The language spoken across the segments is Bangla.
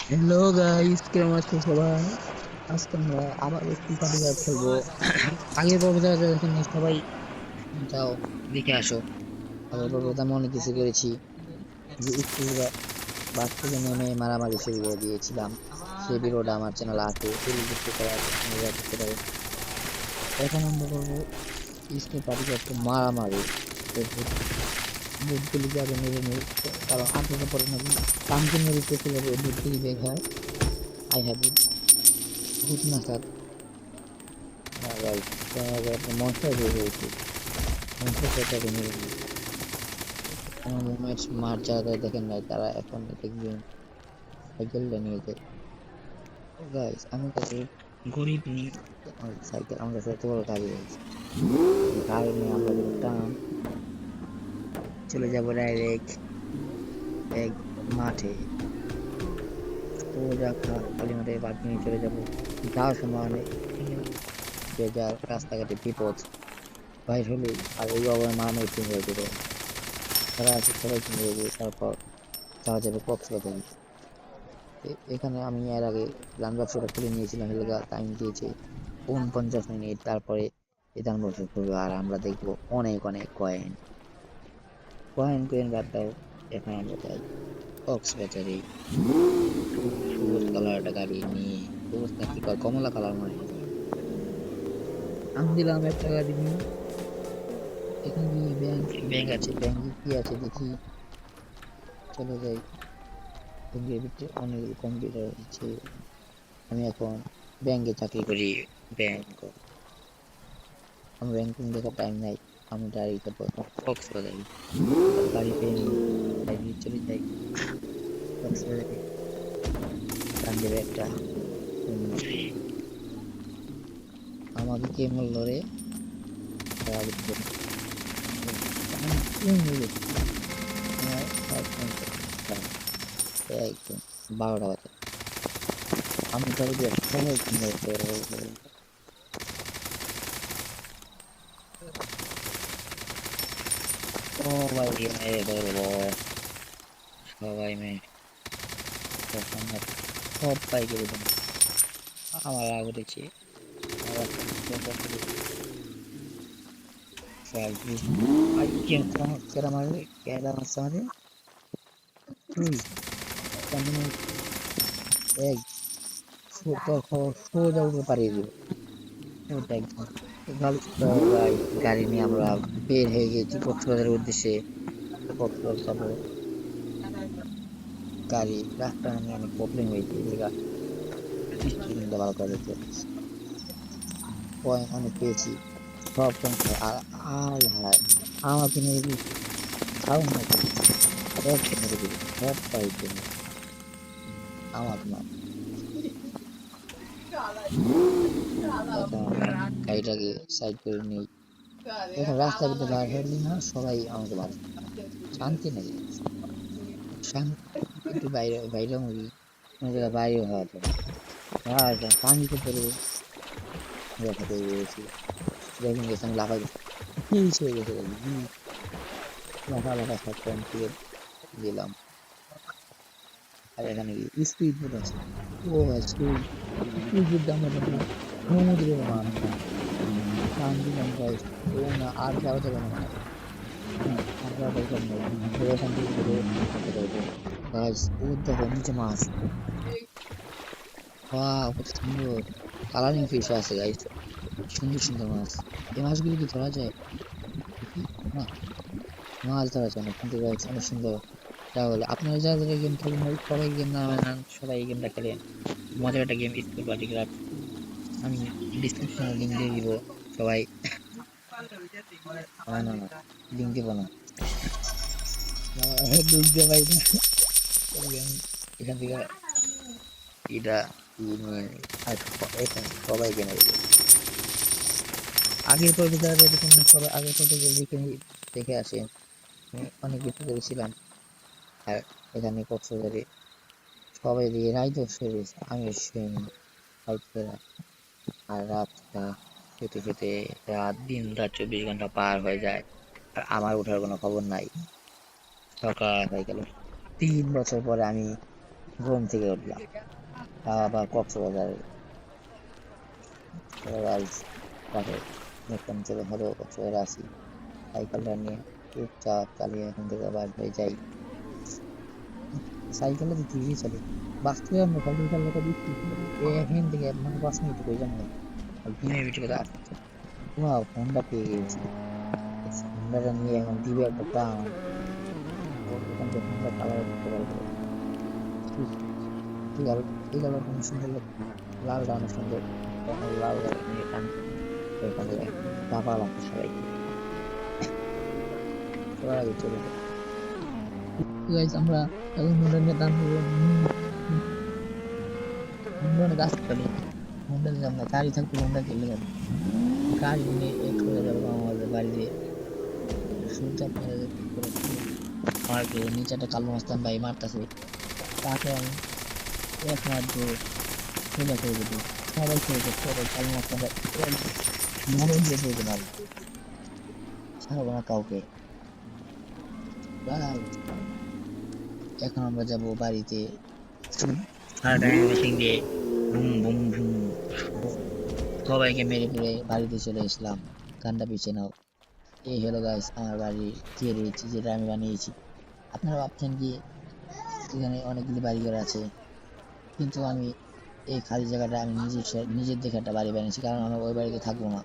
হ্যালো গাইস, কেমন আছো সবাই? আজকে আমরা আবার একটু পার্টি কার্ড খেলবো। আগের পর্বে যারা যারা দেখেননি সবাই যাও দেখে আসো। আগের পর্বে তেমন অনেক কিছু করেছি, যে একটু বাস থেকে নেমে মারামারি শুরু করে দিয়েছিলাম। সেই ভিডিওটা আমার চ্যানেলে আছে, প্লিজ দেখতে পারো, তোমরা দেখতে পারো। এখন আমরা করবো স্কুল পার্টি কার্ড মারামারি। তো ভূতগুলিকে আগে মেরে নেই, কারণ আগে পরে নাকি পাঙ্কিন মেরে চলে যাবে, ভূতগুলি বের হয়। আই হ্যাভ ভূত না স্যার, রাইট। একটা মনস্টার বের হয়েছে, মনস্টারটাকে মেরে দিই। আমার মুভমেন্টস মার যারা যারা দেখেন নাই তারা এখন দেখবেন সাইকেলটা নিয়ে যায়। গাইস, আমি কাছে গরিব নিয়ে সাইকেল, আমার কাছে এত বড় গাড়ি রয়েছে। গাড়ি নিয়ে আমরা যদি টান চলে যাবো ডাইরেক্ট এক মাঠে, সোজা খালি মাঠে পার্কিং নিয়ে চলে যাবো। যাওয়ার সময় অনেক যে যার রাস্তাঘাটে বিপদ বাইর হলে আর এই অবস্থায় মারামারি শুরু হয়ে যেত, তারা আছে সবাইকে মেরে দিয়ে তারপর যাওয়া যাবে কক্সবাজার। এখানে আমি এর আগে গান ব্যবসাটা খুলে নিয়েছিলাম, এলাকা টাইম দিয়েছে 49 মিনিট। তারপরে এদান বছর করবো আর আমরা দেখবো অনেক অনেক কয়েন কয়েন কয়েন বাদ দাও। এখন আমরা যাই কক্সবাজারে, সবুজ কালার একটা গাড়ি নিয়ে, সবুজ না কি কয়, কমলা কালার মনে হয়। আমি দিলাম একটা গাড়ি নিয়ে। এখানে গিয়ে ব্যাংক ব্যাংক আছে, ব্যাংকে কি আছে দেখি, চলে যাই। ব্যাংকের ভিতরে অনেকগুলো কম্পিউটার আছে। আমি এখন ব্যাংকে চাকরি করি। ব্যাংক, আমার ব্যাংকিং দেখার টাইম নাই। আমি ডাইরেক্ট কক্সবাজারে গাড়ি পেয়ে নিই, গাড়ি চলে যাই কক্সবাজারে। টান দেবে একটা, আমাকে কে বললো রে? একদম 12টা বাজে, আমি ধরে দিয়ে সবাই সবাই মেরে ধরবো, সবাই মেরে সব পাইকে দেবেন। আমার রাগ উঠেছে, আবার কেরা মারবে, কেরা মারছে আমাদের। তুই কেমন এক সোজা উঠে পাঠিয়ে দিব ওটা একদম। গাড়ি নিয়ে আমরা বের হয়ে গেছি কক্সবাজারের উদ্দেশ্যে। কক্সবাজার যাবো। গাড়ি রাস্তা নিয়ে অনেক প্রবলেম হয়েছে, স্টুডেন্টরা ভালো করে দেখতে পয়েন্ট অনেক পেয়েছি, সব সংখ্যা। আয় হায়, আমাকে মেরে দিই, তাও না সবকে মেরে দিবি, সব পাইছে আমাকে না। এখন গাড়িটাকে সাইড করে নিই। এখন রাস্তার ভিতরে বার হলি না, সবাই আমাকে বার, শান্তি নেই। একটু বাইরে বাইরে মুভি, কোনো জায়গায় বাইরে হওয়া যায় আর পানিতে পড়ে ব্যথা পেয়ে গেছি। যখন গেছে আমি লাফাই হিলস হয়ে গেছে, লাফা লাফা সব কমপ্লিট দিলাম। আর এখানে কি স্পিড বোট আছে? ও স্পিড স্পিড বোট আমরা সমুদ্রের মাছ টান দিলাম গাইস। ও না, আর যাওয়া যাবে না, আর যাওয়া দরকার নেই, এখান থেকে ঘুরে যেতে পারবো। গাইস ও দেখো নিচে মাছ, ওয়াও কত সুন্দর কালারিং ফিশ আছে গাইস, সুন্দর সুন্দর মাছ। এই মাছগুলো কি ধরা যায় দেখি? না, মাছ ধরা যায় না, কিন্তু গাইস অনেক সুন্দর। তাহলে আপনারা যারা যারা গেম খেলেন সবাই গেম নামান, সবাই এই গেমটা খেলেন, মজার একটা গেম স্কুল পার্টি ক্রাফট। আমি ডিসক্রিপশনে লিঙ্ক দিয়ে দিব, সবাই। না না না, লিঙ্ক দিব না, লিঙ্ক দিয়ে পাই না। এখান থেকে এটা নিয়ে আর এখন সবাই কেনে দেবে। আগের পর্বে যারা দেখেন সবাই আগের পর্বে দেখে দেখে আসেন, আমি অনেক কিছু করেছিলাম। আর এখানে কক্সবাজারে সবাই দিয়ে রাইডও শুয়ে, আমি শুইনি রাইড করে। আর রাতটা শুতে শুতে রাত, দিন রাত 24 ঘন্টা পার হয়ে যায়, আর আমার ওঠার কোনো খবর নাই। সকাল হয়ে গেল, 3 বছর পরে আমি ঘুম থেকে উঠলাম, আবার কক্সবাজারে। তারপরে দেখলাম চলো ধরো কক্সবাজারে আসি, সাইকেলটা নিয়ে চুপচাপ চালিয়ে এখান থেকে বার হয়ে যাই। সাইকেলে তো ধীরে চলে, বাস্তবে আমরা সাইকেল চালাতে দিচ্ছি এখান থেকে মানে 5 মিনিট করে যাবো, আর 2 মিনিট করে আসছে। ফোনটা পেয়ে গেছি, ফোনটা নিয়ে এখন দিবে একটা টান, ওখান থেকে ফোনটা কালার করতে পারবো। এই গেল, এই গেল অনেক সুন্দর লালটা অনেক সুন্দর, লাল নিয়ে টানছে ওইখান থেকে চাপা লাগছে সবাইকে, সবার আগে চলে যায়। আমরা এখন ফোনটা নিয়ে টান ফোনটা গাছ পালি, ফোনটা দিলাম না, গাড়ি থাকতে ফোনটা চলে যাবে, গাড়ি নিয়ে চলে যাবো আমাদের বাড়িতে। সূর্য আপনারা আমাকে নিচে একটা কালো মাস্তান ভাই মারতেছে, তাকে আমি এক মাস ধরে সোজা করে দেবো, সবাই করে সবাই কালো মাস্তান ভাই মনে দিয়ে করতে পারবো, ছাড়বো না কাউকে ভাই। এখন আমরা যাবো বাড়িতে, মেশিন দিয়ে বুম বুম বুম সবাইকে মেরে ফেলে বাড়িতে চলে এসলাম। গানটা পিছিয়ে নাও। এই হলো গাইস আমার বাড়ির রয়েছে যেটা আমি বানিয়েছি। আপনারা ভাবছেন কি এখানে অনেকগুলি বাড়িঘর আছে, কিন্তু আমি এই খালি জায়গাটা আমি নিজের দেখে একটা বাড়ি বানিয়েছি, কারণ আমি ওই বাড়িতে থাকবো না,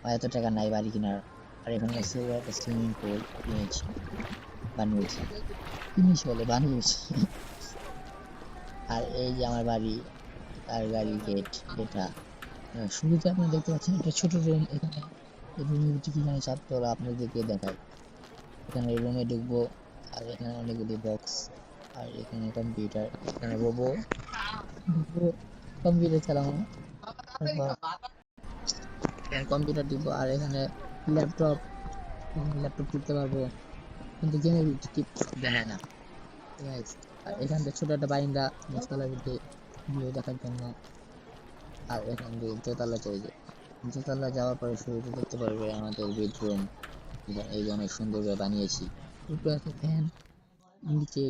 আমার এত টাকা নাই বাড়ি কেনার। আর এখানে একটা সুইমিং পুল কিনেছি, বানিয়েছি, কিনেছি বলে বানিয়েছি। আর এই যে আমার বাড়ি, আর গাড়ির গেট, এটা শুরুতে আপনি দেখতে পাচ্ছেন একটা ছোট রুম। এখানে রুমের ভিতরে কি জানি ছাদতলা আপনাদেরকে দেখায়। এখানে রুমে ঢুকবো, আর এখানে অনেকগুলি বক্স, আর এখানে কম্পিউটার, এখানে রোবো কম্পিউটার চালাবো। তারপর কম্পিউটার টিপবো, আর এখানে ল্যাপটপ, ল্যাপটপ টিপতে পারবো, কিন্তু গেমের ভিতরে টিপ দেখায় না। আর এখান থেকে ছোট একটা বারান্দা নিচতলার ভিতরে ভিউ দেখার জন্য। আর এখান থেকে দোতলা চলে যায়, দোতলা যাওয়ার পরে শুরুতে দেখতে পারবে আমাদের বেডরুম, এই যে অনেক সুন্দর করে বানিয়েছি। উপরে আছে ফ্যান, নিচে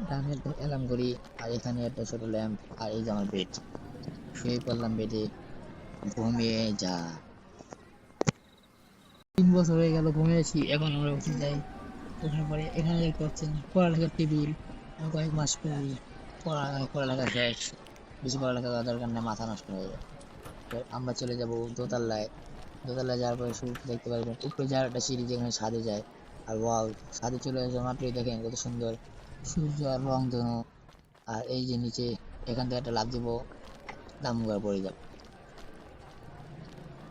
ডানে একটা অ্যালার্ম ঘড়ি, আর এখানে একটা ছোট ল্যাম্প, আর এই যে আমার বেড। শুয়ে পড়লাম বেডে, ঘুমিয়ে যা। 3 বছর হয়ে গেল ঘুমিয়েছি, এখন আমরা উঠে যাই। ওঠার পরে এখানে দেখতে পাচ্ছেন পড়ালেখার টেবিল, আমি কয়েক মাস পড়ি, পড়ালেখা শেষ, বেশি পড়ালেখা করার দরকার নেই, মাথা নষ্ট হয়ে যায়। তো আমরা চলে যাব দোতলায়, দোতলায় যাওয়ার পরে শুরু দেখতে পারবেন উপরে যাওয়ার একটা সিঁড়ি যেখানে ছাদে যায়। আর ওয়াও, ছাদে চলে আসা মাত্রই দেখেন কত সুন্দর সূর্য আর রং ধনু। আর এই যে নিচে, এখান থেকে একটা লাফ দিব, দাম করে পড়ে যাবে।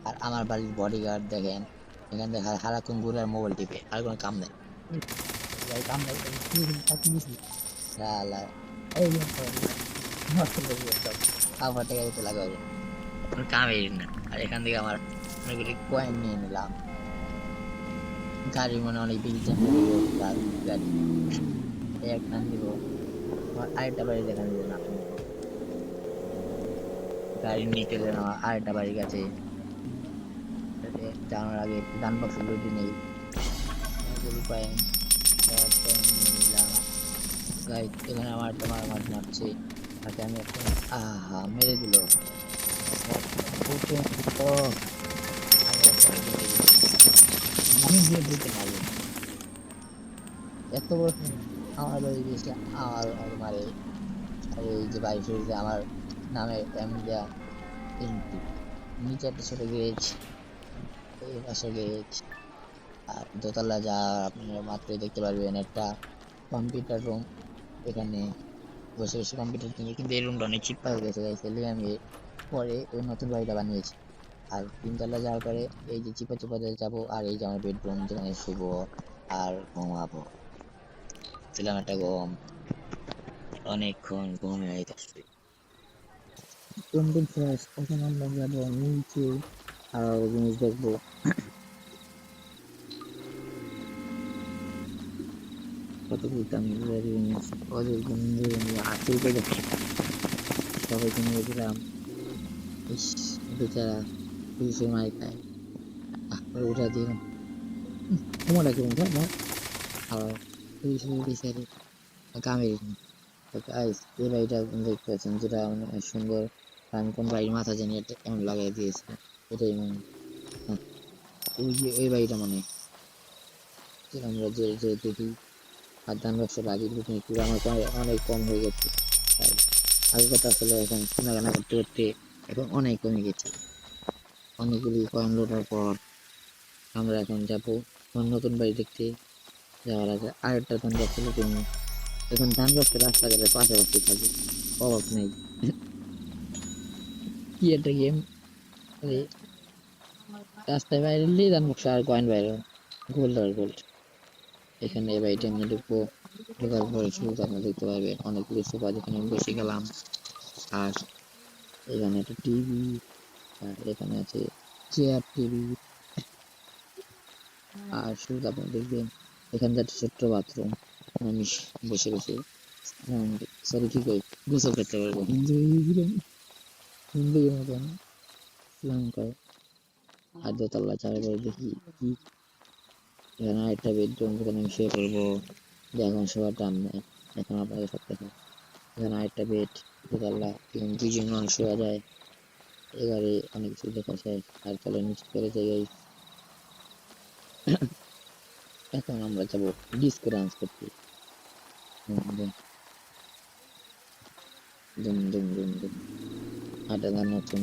আর আমার বাড়ির বডিগার্ড দেখেন, এখান থেকে সারাক্ষণ ঘুরে আর মোবাইল টিপে, আর কোনো কাম নেই, কাম নেই, শালা, এই যে খাবার টাকা দিতে লাগাবে, কোনো কামেই না। আর এখান থেকে আমার অনেকগুলি কয়েন নিয়ে নিলাম। গাড়ি মনে অনেক বেশি গাড়ি একটা দিব, আমার আরেকটা বাড়ি দেখানো দিল না, গাড়ি নিয়ে চলে গেলাম আমার আরেকটা বাড়ির কাছে। যাওয়ার আগে ডান বক্স লুটে নেই, অনেকগুলি কয়েন নিয়ে নিলাম। গাইস এখানে আমার একটা মার মারছে, তাকে আমি একটা আহা মেরে দিল, আমি একটা মেরে দিল, আমি গিয়ে দিতে পারবো না। এত বড় আমার বাড়ি গেছে, আমার মারে। আর এই যে বাড়ি শুরুতে আমার নামে এমডিয়া এন্ট্রি, নিচে একটা ছোট গ্যারেজ, এই পাশে গ্যারেজ। আর দোতলা যা আপনারা মাত্রই দেখতে পারবেন একটা কম্পিউটার রুম, এখানে বসে বসে কম্পিউটার কিনে, কিন্তু এই রুমটা অনেক চিপা হয়ে গেছে গাইস, এলে আমি পরে ওই নতুন বাড়িটা বানিয়েছি। আর 3 তলা যাওয়ার পরে এই যে চিপা চিপা যাবো, আর এই যে আমার বেডরুম যেখানে শুবো আর ঘুমাবো। ছিলাম একটা ঘুম, অনেকক্ষণ ঘুমে যাইতেছে। কন্টেন্ট শেষ, এখন আমরা যাবো নিচে আর জিনিস দেখবো। কতগুলো তামিলের জিনিস, ওদের নিয়ে আশিকে দেখছি, সবাইকে নিয়ে দিলাম। ইস, বেচারা পুলিশের মার খায়, উঠা দিলাম, তোমার কি আর পুলিশের বিচারে কামের গাইস এই বাড়িটা দেখতে পাচ্ছেন যেটা অনেক সুন্দর। আমি কোন বাড়ির মাথা জানি এটা এমন লাগাই দিয়েছে, এটাই মনে হয়। হ্যাঁ, ওই যে ওই বাড়িটা মানে যে আমরা যে দেখি। আর ধান ব্যবসার আগে একটু আমার অনেক কম হয়ে গেছে। তাই আগে কথা আসলে এখন কেনাকাটা করতে করতে এখন অনেক কমে গেছে। অনেকগুলি কয়েন লোটার পর আমরা এখন যাবো আমার নতুন বাড়ি দেখতে। যাওয়ার আগে আরেকটা ধান ব্যবসা নতুন, এখন ধান ব্যবসা রাস্তাঘাটের পাশাপাশি থাকে, অভাব নেই। কি একটা গেম, রাস্তায় বাইরে নিয়ে ধান ব্যবসা আর কয়েন বাইরে, গোল্ড আর গোল্ড। এখানে এই বাড়িটা আমরা ঢুকবো, ঢোকার পরে শুরু আপনারা দেখতে পারবেন অনেকগুলো সোফা যেখানে আমি বসে গেলাম। আর এখানে একটা টিভি, আর এখানে আছে চেয়ার টেবিল। আর শুরু আপনারা দেখবেন এখানে একটা ছোট্ট বাথরুম, আমি বসে বসে সরি কি কই গোসল করতে পারবো। হিন্দু হিন্দু মতন স্নান করে। আর দোতলা চারপাশে দেখি কি, এখানে একটা বেডরুম যেখানে আমি শুয়ে পড়বো। এখন শোয়ার টান নেই, এখন আপনাদের সব দেখো। এখানে আরেকটা বেড, দোতলা, এখানে দুইজন মানুষ শোয়া যায়। এবারে অনেক কিছু দেখা যায়। আর চলে নিচে চলে যাই। এখন আমরা যাবো ডিস্কো ডান্স করতে। দুম দুম দুম দুম দুম, হাঁটা গান নতুন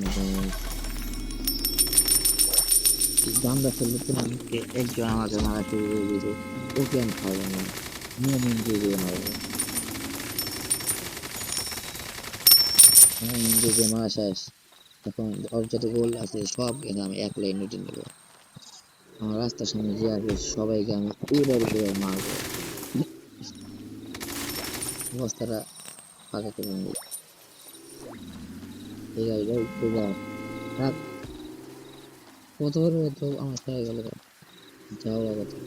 গানটা ফেললে তো আমাকে একজন আমাকে মারা শুরু করে দিল। ওকে আমি খাওয়াবো না, মোমিন দিয়ে মারবো। মোমিন দিয়ে মারা শেষ। এখন ওর যত গোল আছে সব এনে আমি এক লাইন উঠে নেবো। আমার রাস্তার সামনে যে আসবে সবাইকে আমি এবার মারবো, অবস্থাটা ফাঁকা করে নেই। এই গাড়িটা একটু যাও, রাত কত বড় তো আমার খেয়ে গেল, যাও কথা।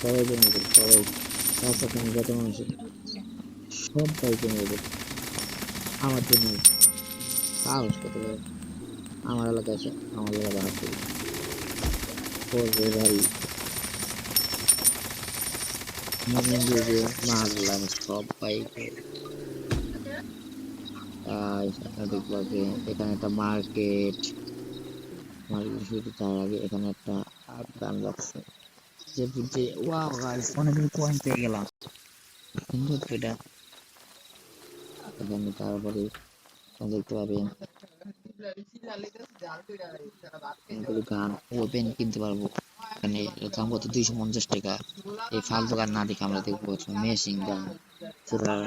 সবাই জমে গেল, সবাই রাস্তার সামনে যত মানুষ সবাই জমে গেল আমার জন্য। সাহস কত বড়, আমার এলাকায় এসে আমার এলাকা হাত করি করবে ভারী। মোমিন দিয়ে যে মারলাম সব বাইকে। আপনারা দেখতে পাচ্ছেন এখানে একটা মার্কেট। মার্কেট শুরু তার আগে এখানে একটা গান লাগছে যে বুঝছে ওয়াও গাইস অনেকগুলো কয়েন পেয়ে গেলাম, সুন্দর তো এটা। এখানে তারপরে দেখতে পাবেন অনেকগুলো গান ওপেন কিনতে পারবো। এখানে এর দাম কত 250 টাকা। এই ফালতু গান না দেখে আমরা দেখবো মেশিন গান, যেটার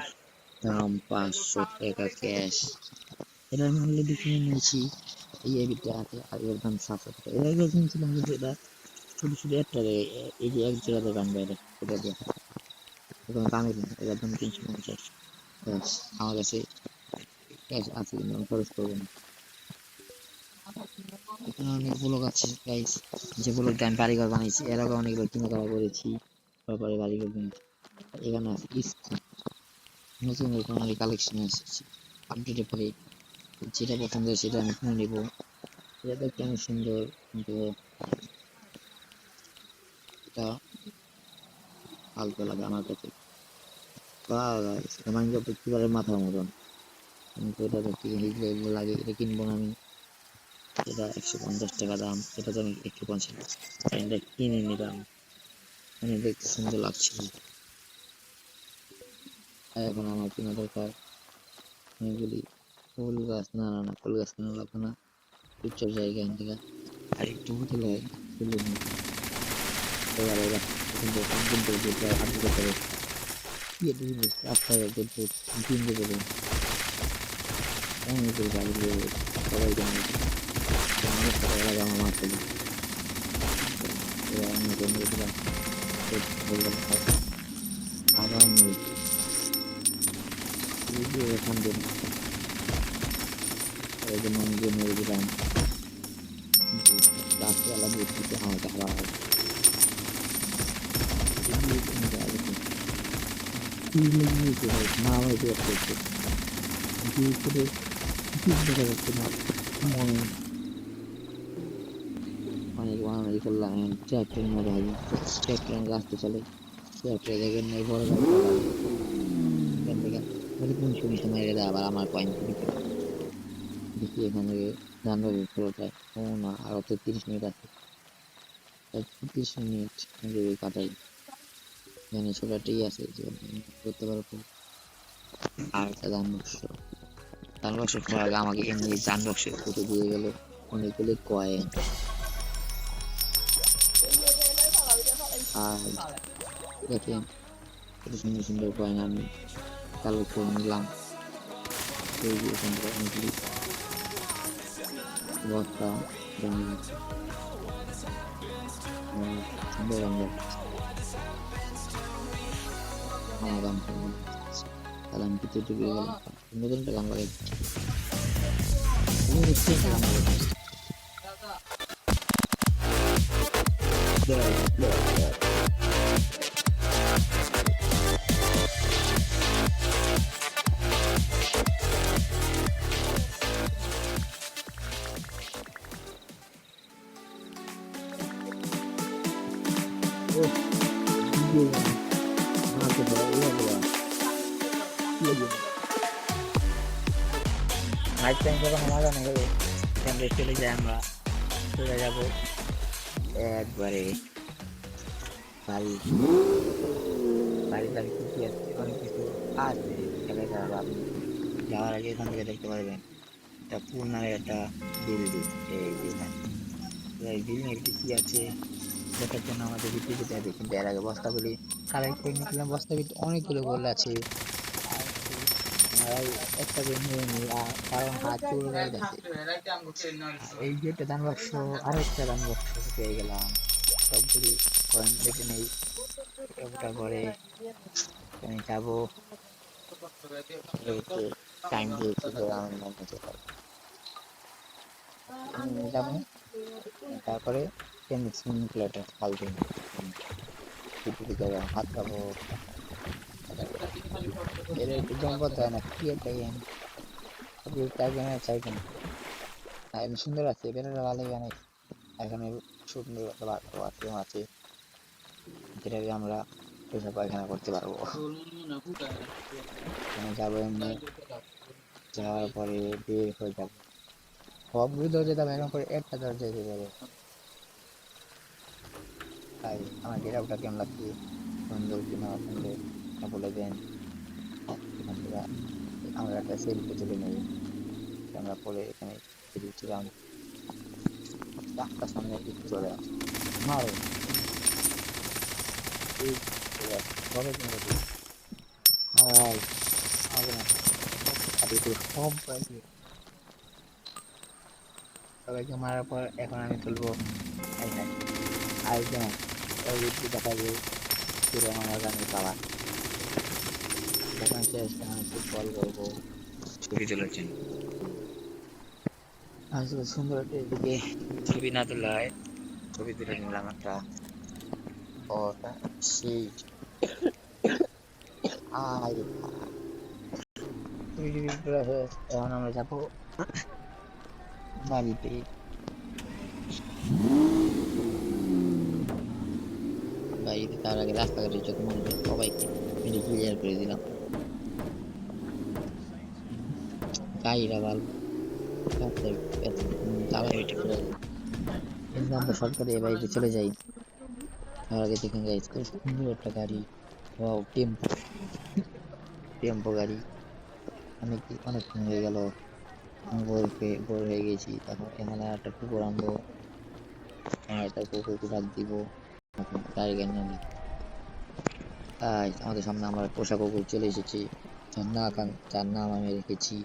দাম 500 টাকা ক্যাশ। এটা আমি অলরেডি কিনে নিয়েছি, এই এবিটা আছে। আর এর দাম 700 টাকা। এর আগে কিনছিলাম কিন্তু এটা শুধু শুধু একটা এই যে এক জায়গাতে গান বাইরে এটা দিয়ে কোনো দামে কিনা, এটার দাম 350। ব্যাস, আমার কাছে ক্যাশ আছে কিন্তু আমি খরচ করবো না। এখানে অনেক ব্লগ আছে গাইস, যে ব্লগটা আমি বাড়িঘর বানিয়েছি এর আগে অনেকবার কেনাকাটা করেছি, তারপরে বাড়িঘর বানিয়েছি। এখানে আছে ইস্কুল, নতুন এরকম অনেক কালেকশন এসেছে আপডেটের পরে। যেটা পছন্দ হয় সেটা আমি কিনে নেবো। এটা দেখতে অনেক সুন্দর কিন্তু এটা ফালতু লাগে আমার কাছে। মাইনক্রাফট একেবারে মাথার মতন, কিন্তু এটা দেখতে লাগে, এটা কিনবো না আমি। এটা 150 টাকা দাম, এটা তো আমি 150 এটা কিনে নিলাম, মানে দেখতে সুন্দর লাগছিল। আর এখন আমার কেনা দরকার অনেকগুলি ফুল গাছ। না না না, ফুল গাছ কেনা লাগবে না, উচ্চ জায়গা এখান থেকে আর একটু হোটেল হয় ফুলের মতো। এবারে কিন্তু প্রায় 8 বছরে কি একটা জিনিস রাস্তায় কিন্তু কিনতে পেরে অনেক গাড়ি দিয়ে সবাই জানে আমাদের সাথে এলাকা আমার মাছ ফেলি। এবার আমি জন্য দিলাম বললাম আবার নেই এখান দিন এই জন্য আমি গিয়ে মেরে দিলাম। গাছপালা দেখতে আমাকে আবার মা আমায় বিরক্ত করছে, দেখা যাচ্ছে না। মন অনেক মারামারি করলাম, ট্র্যাক্টর নিয়ে ভাই, ট্র্যাক্টর রাস্তা চলে, ট্র্যাক্টর দেখেন নাই বড় গাড়ি এখান থেকে বলি কোন শুনছে মেরে দেয়, আবার আমার পয়েন্ট দিতে দেখি এখান থেকে যানবাহন ফেরত যায়। ও না, আরো তো 30 মিনিট আছে, 30 মিনিট যদি কাটাই এখানে ছোটাটাই আছে যে করতে পারবো। আর একটা যানবাক্স খোলার আগে আমাকে এমনি যানবাক্সে ফুটে দিয়ে গেল অনেকগুলি কয়েন। আর দেখেন কত সুন্দর সুন্দর কয়েন আমি কালেক্ট করে নিলাম। এই যে এখান থেকে অনেকগুলি বস্তা সুন্দর রঙের আমার গান তাহলে আমি কিছু ঢুকে গেলাম নতুন একটা গান লাগাই নাইট টাইম যখন মজা নেই এখান থেকে চলে যাই, আমরা চলে যাবো একবারে বাড়ি। বাড়িতে আর কি কি আছে, অনেক কিছু আছে দেখা যাবে। আপনি যাওয়ার আগে এখান থেকে দেখতে পারবেন একটা পুল নামের একটা বিল্ডিং। এই যে এখানে এই বিল্ডিং এর কি আছে দেখার জন্য আমাদের ভিতরে যেতে হবে, কিন্তু এর আগে বস্তাগুলি কালেক্ট করে নিয়েছিলাম। বস্তার ভিতরে অনেকগুলো গোল আছে, আর একটা করে নিয়ে নিই কারণ হাত চুল হয়ে গেছে। এই যে একটা দান বাক্স, আরো একটা দান বাক্স পেয়ে গেলাম। সবগুলি পয়েন্ট দেখে নেই, ওটা করে আমি যাবো। টাইম দিয়েছি তো আমি মনে যাবো, তারপরে সুইমিং প্লেটে হাল দিন হাত পাবো। এর একটু জম্পত হয় না, কি একটা গেম চাই কেন সুন্দর আছে, বেরোটা ভালোই বানাইছে। এখানে সুন্দর বাথরুম আছে, যেটাকে আমরা পেশা পায়খানা করতে পারবো। যাবো এমনি, যাওয়ার পরে বের হয়ে যাবো। সবগুলো দরজা যাবো, এখন করে একটা দরজা যেতে যাবো। তাই আমার গেটআপটা কেমন লাগছে, সুন্দর কিনা সুন্দর বলে দেন। এখান থেকে আমরা একটা সেলফি তুলে নেব। আমরা পরে এখানে ছিলাম, রাস্তার সামনে একটু চলে আসে মারো এই সবাই কিনে দিই। আর আমাকে না সব সবাইকে মারার পর এখন আমি তুলবো আরেকজন দেখা যায় পুরো আমার গানের পাওয়া। যখন শেষ আমি কল করবো ছবি তুলেছেন। আসলে সুন্দর একটা এদিকে ছবি না তোলা হয়, ছবি তুলে নিলাম একটা। ও সেই এখন আমরা যাবো বাড়িতে। বাড়িতে তার আগে রাস্তাঘাটে যত মানুষ সবাইকে ক্লিয়ার করে দিলাম। গাড়িরা ভালো চালাই ওইটা করে, কিন্তু আমরা সরকারি বাড়িতে চলে যাই। তার আগে দেখেন যাই খুব সুন্দর একটা গাড়ি, টেম্পো টেম্পো গাড়ি। অনেক অনেকক্ষণ হয়ে গেল, বোর হয়ে গেছি। তখন এখানে একটা কুকুর আনবো, একটা কুকুরকে ডাক দিব। টাইগার নামে আমাদের সামনে আমার পোষা কুকুর চলে এসেছে, যার নাম আমি রেখেছি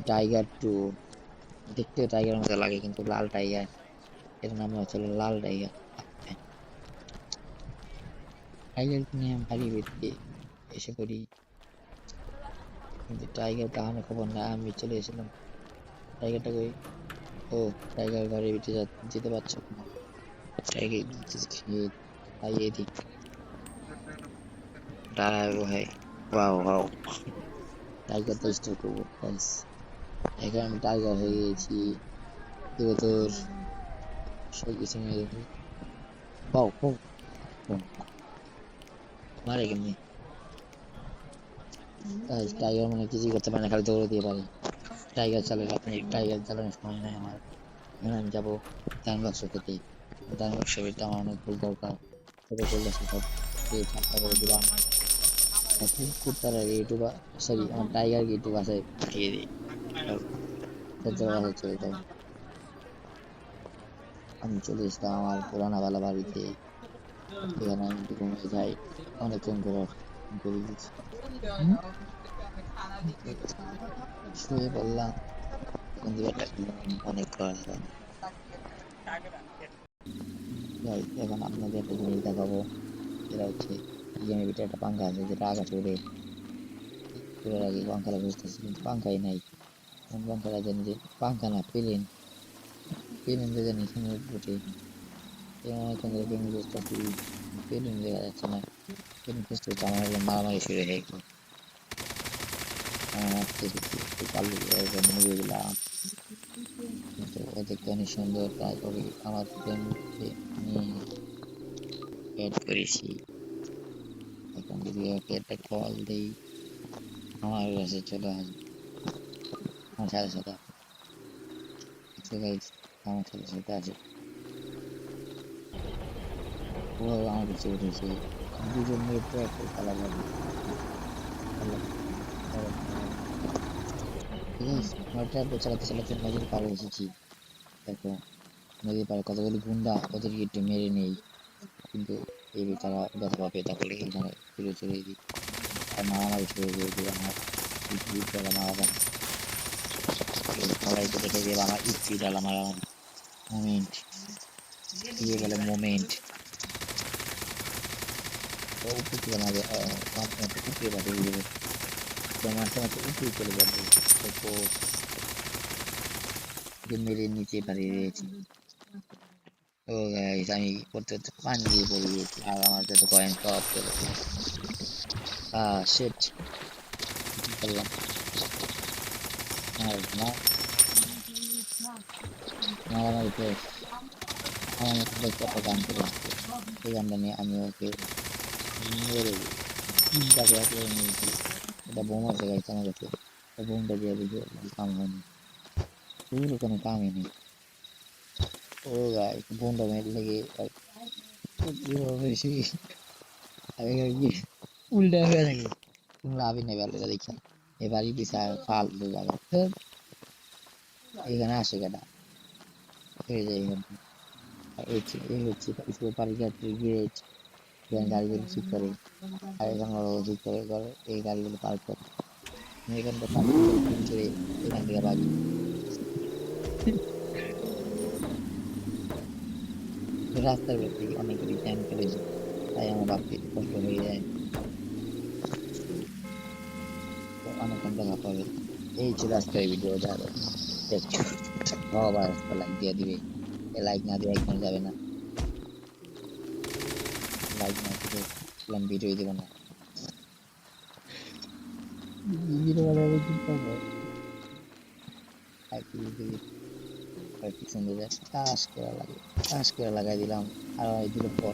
টাইগার টু। দেখতে টাইগার মতো লাগে কিন্তু লাল টাইগার, এর নাম হচ্ছে লাল টাইগার। টাইগার নিয়ে আমি বাড়ি বেরিয়ে এসে পড়ি, কিন্তু টাইগার কাহানো খবর না। আমি চলে এসেছিলাম, টাইগারটা কই? ও টাইগার ঘরের ভিতরে যেতে পারছো না। টাইগার খাইয়ে দিই, দাঁড়াবো। ভাই ওয়াও ওয়াও, টাইগার তো স্টার করবো গাইস। এখন আমি টাইগার হয়ে গেছি। এবার তোর সব কিছু মেরে দিই। বাউ বাউ বাউ। মারে কেমনি? টাইগার মানে কিছুই করতে পারে না, খালি দৌড়ে দিয়ে পারে। টাইগার চালালে আপনি টাইগার চালানোর সময় নাই আমার। এখন আমি যাবো ডায়মন্ড বাক্স খেতে। ডায়মন্ড বাক্স পেতে আমার অনেক ফুল দরকার। ছোট ফুল আছে সব দিয়ে ঠাট্টা করে দিলাম। এখন কুত্তার আগে ইউটিউব, সরি আমার টাইগার ইউটিউব আছে পাঠিয়ে দিই। সহ্য করা হচ্ছে তো। আমি চলে এসলাম আমার পুরানা বালা বাড়িতে। এখানে আমি একটু ঘুমিয়ে যাই। অনেকক্ষণ করে করে দিচ্ছি। শুয়ে পড়লাম। এখন থেকে একটা অনেক করা যায়। এখন আপনাদের একটা জিনিস দেখাবো। যেটা হচ্ছে গেমের ভিতরে একটা পাঙ্খা আছে যেটা আকাশে উড়ে। উড়ার আগে পাঙ্খাটা বুঝতেছি কিন্তু পাঙ্খাই নাই। কোন পাঙ্খাটা জানি যে পাঙ্খা না প্লেন। প্লেন যে জানি এখানে উঠে। অনেকক্ষণ ধরে প্লেন বুঝতেছি, প্লেন দেখা যাচ্ছে না। প্লেন খুঁজতেছি, আমার হলো মারামারি শুরু হয়ে গেল। একটু পাল্লু নিয়ে গেলাম, কিন্তু ও দেখতে অনেক সুন্দর, তারপরে আমার প্লেনকে আমি অ্যাড করেছি। এখন যদি ওকে একটা কল দিই আমার কাছে চলে আসবে। আমার সাথে সাথে আমার সাথে সাথে আসে। ও আমার কাছে উঠেছে। দুজন মিলে তো একটা খেলা যাবে। ঠিক আছে, আমরা ট্র্যাপ চালাতে চালাতে নদীর পাড়ে এসেছি। দেখো নদীর পাড়ে কতগুলি গুন্ডা, ওদেরকে একটু মেরে নেই। কিন্তু এই বেচারা ব্যথা পাবে, তাহলে এখানে ফিরে চলে দিই। আর মারামারি শুরু করে দিল আমার মারা সবাইকে দেখে দিল আমার ইচ্ছি ডাল আমার মোমেন্ট, দিয়ে বলে মোমেন্ট। ও উপর থেকে আমাকে মাঝে মাঝে উপরে পাঠিয়ে দিবে, মাঝে মাঝে উপরে চলে যাবে। মেরে নিচে পাঠিয়ে দিয়েছি। ও গাইস আমি করতে করতে পানি দিয়ে পড়ে গিয়েছি আর আমার যত কয়েন সব চলে গেছে। শিট, কি করলাম? আর না, মারামারি শেষ। আমার মতো দেখতে একটা গান চলে আসছে, সেই গানটা নিয়ে আমি ওকে মেরে দিই। চিন্তা করে নিয়েছি এটা বোম আছে গাইছে আমার কাছে। বোমটা দিয়ে দেখি কাম হয়নি, পুরো কোনো কামই নেই। ও গাইস বোমটা মেরে লেগে বেশি আমি উল্টা হয়ে থাকে। লাভই নেই বেলা দেখি এবারই পিছা ফালতু জায়গা এখানে আসে কেটা হয়ে যায় এখানে। এই হচ্ছে সুপারি গাছের গেট, এখানে গাড়িগুলো ঠিক করে। আর এখানে ওরা ঠিক করে এই গাড়িগুলো পার্ক করে। আমি এখানটা পার্কিং করে এখান থেকে বাড়ি রাস্তার উপর থেকে অনেকগুলি জ্যাম করেছে, তাই আমার ভাবতে একটু কষ্ট হয়ে যায়। তো অনেকক্ষণ দেখা পাবে। এই ছিল আজকের ভিডিও, যা দেখছো সবাই লাইক দিয়ে দিবে। লাইক না দিয়ে একদম যাবে না, লাইক না দিলে ভিডিও দিব না। ভিডিও বানাবে কি করবো, আর কি যদি পিছন দিয়ে টাস করে লাগাই দিলাম। আর এই দুটো পর